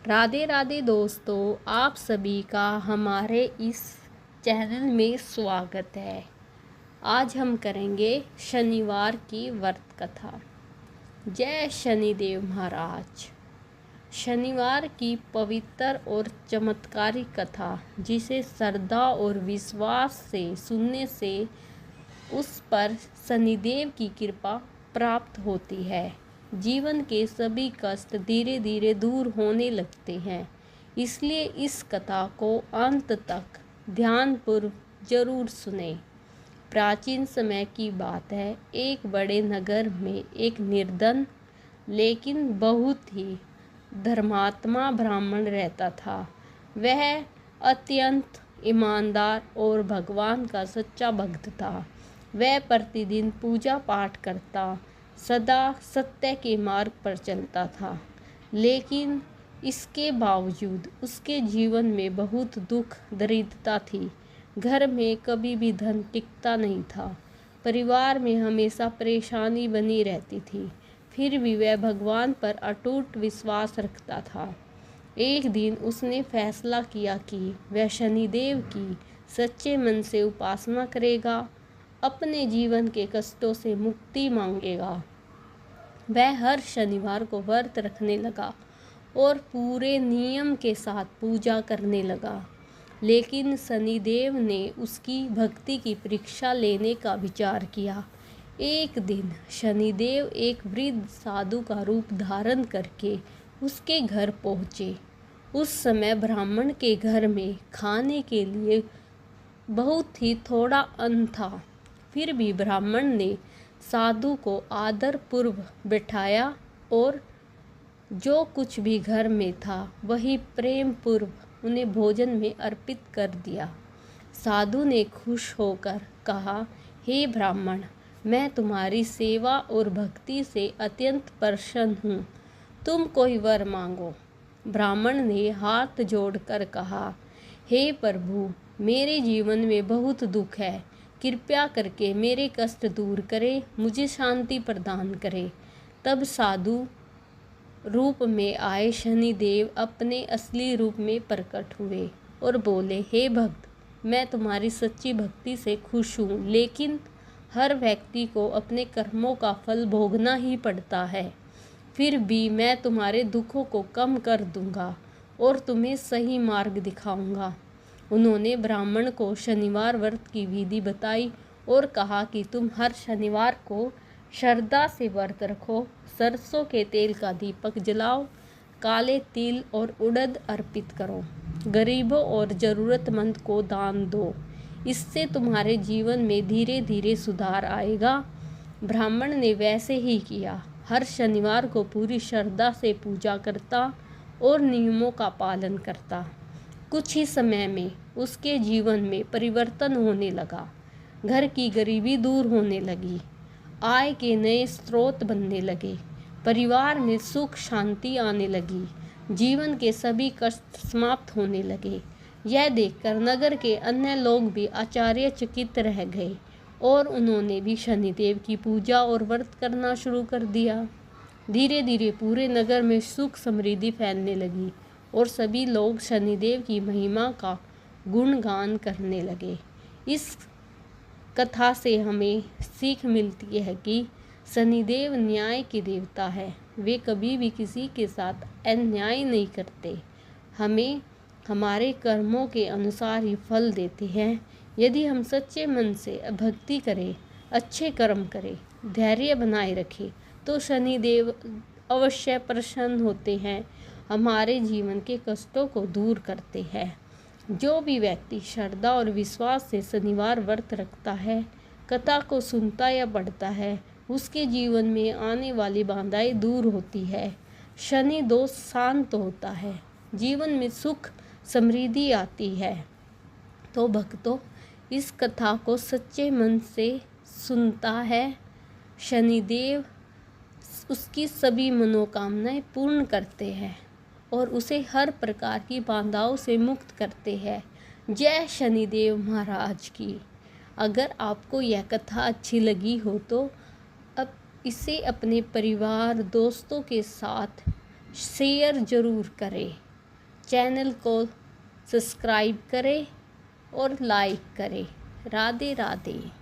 राधे राधे दोस्तों, आप सभी का हमारे इस चैनल में स्वागत है। आज हम करेंगे शनिवार की व्रत कथा। जय शनिदेव महाराज। शनिवार की पवित्र और चमत्कारी कथा, जिसे श्रद्धा और विश्वास से सुनने से उस पर शनिदेव की कृपा प्राप्त होती है। जीवन के सभी कष्ट धीरे धीरे दूर होने लगते हैं। इसलिए इस कथा को अंत तक ध्यानपूर्वक जरूर सुने। प्राचीन समय की बात है। एक बड़े नगर में एक निर्धन लेकिन बहुत ही धर्मात्मा ब्राह्मण रहता था। वह अत्यंत ईमानदार और भगवान का सच्चा भक्त था। वह प्रतिदिन पूजा पाठ करता, सदा सत्य के मार्ग पर चलता था। लेकिन इसके बावजूद उसके जीवन में बहुत दुख दरिद्रता थी। घर में कभी भी धन टिकता नहीं था। परिवार में हमेशा परेशानी बनी रहती थी। फिर भी वह भगवान पर अटूट विश्वास रखता था। एक दिन उसने फैसला किया कि वह शनिदेव की सच्चे मन से उपासना करेगा, अपने जीवन के कष्टों से मुक्ति मांगेगा। वह हर शनिवार को व्रत रखने लगा और पूरे नियम के साथ पूजा करने लगा। लेकिन शनिदेव ने उसकी भक्ति की परीक्षा लेने का विचार किया। एक दिन शनिदेव एक वृद्ध साधु का रूप धारण करके उसके घर पहुँचे। उस समय ब्राह्मण के घर में खाने के लिए बहुत ही थोड़ा अन्न था। फिर भी ब्राह्मण ने साधु को आदर पूर्वक बिठाया और जो कुछ भी घर में था वही प्रेम पूर्वक उन्हें भोजन में अर्पित कर दिया। साधु ने खुश होकर कहा, हे ब्राह्मण, मैं तुम्हारी सेवा और भक्ति से अत्यंत प्रसन्न हूँ। तुम कोई वर मांगो। ब्राह्मण ने हाथ जोड़कर कहा, हे प्रभु, मेरे जीवन में बहुत दुख है। कृपया करके मेरे कष्ट दूर करे, मुझे शांति प्रदान करे। तब साधु रूप में आए शनिदेव अपने असली रूप में प्रकट हुए और बोले, हे भक्त, मैं तुम्हारी सच्ची भक्ति से खुश हूँ, लेकिन हर व्यक्ति को अपने कर्मों का फल भोगना ही पड़ता है। फिर भी मैं तुम्हारे दुखों को कम कर दूंगा और तुम्हें सही मार्ग दिखाऊंगा। उन्होंने ब्राह्मण को शनिवार व्रत की विधि बताई और कहा कि तुम हर शनिवार को श्रद्धा से व्रत रखो, सरसों के तेल का दीपक जलाओ, काले तिल और उड़द अर्पित करो, गरीबों और ज़रूरतमंद को दान दो। इससे तुम्हारे जीवन में धीरे धीरे सुधार आएगा। ब्राह्मण ने वैसे ही किया। हर शनिवार को पूरी श्रद्धा से पूजा करता और नियमों का पालन करता। कुछ ही समय में उसके जीवन में परिवर्तन होने लगा। घर की गरीबी दूर होने लगी, आय के नए स्रोत बनने लगे, परिवार में सुख शांति आने लगी, जीवन के सभी कष्ट समाप्त होने लगे। यह देखकर नगर के अन्य लोग भी आश्चर्यचकित रह गए और उन्होंने भी शनिदेव की पूजा और व्रत करना शुरू कर दिया। धीरे धीरे पूरे नगर में सुख समृद्धि फैलने लगी और सभी लोग शनिदेव की महिमा का गुणगान करने लगे। इस कथा से हमें सीख मिलती है कि शनिदेव न्याय के देवता है। वे कभी भी किसी के साथ अन्याय नहीं करते। हमें हमारे कर्मों के अनुसार ही फल देते हैं। यदि हम सच्चे मन से भक्ति करें, अच्छे कर्म करें, धैर्य बनाए रखें, तो शनिदेव अवश्य प्रसन्न होते हैं, हमारे जीवन के कष्टों को दूर करते हैं। जो भी व्यक्ति श्रद्धा और विश्वास से शनिवार व्रत रखता है, कथा को सुनता या पढ़ता है, उसके जीवन में आने वाली बाधाएं दूर होती है, शनि दोष शांत होता है, जीवन में सुख समृद्धि आती है। तो भक्तों, इस कथा को सच्चे मन से सुनता है, शनिदेव उसकी सभी मनोकामनाएं पूर्ण करते हैं और उसे हर प्रकार की बाधाओं से मुक्त करते हैं। जय शनिदेव महाराज की। अगर आपको यह कथा अच्छी लगी हो तो अब इसे अपने परिवार दोस्तों के साथ शेयर ज़रूर करें। चैनल को सब्सक्राइब करें और लाइक करें। राधे राधे।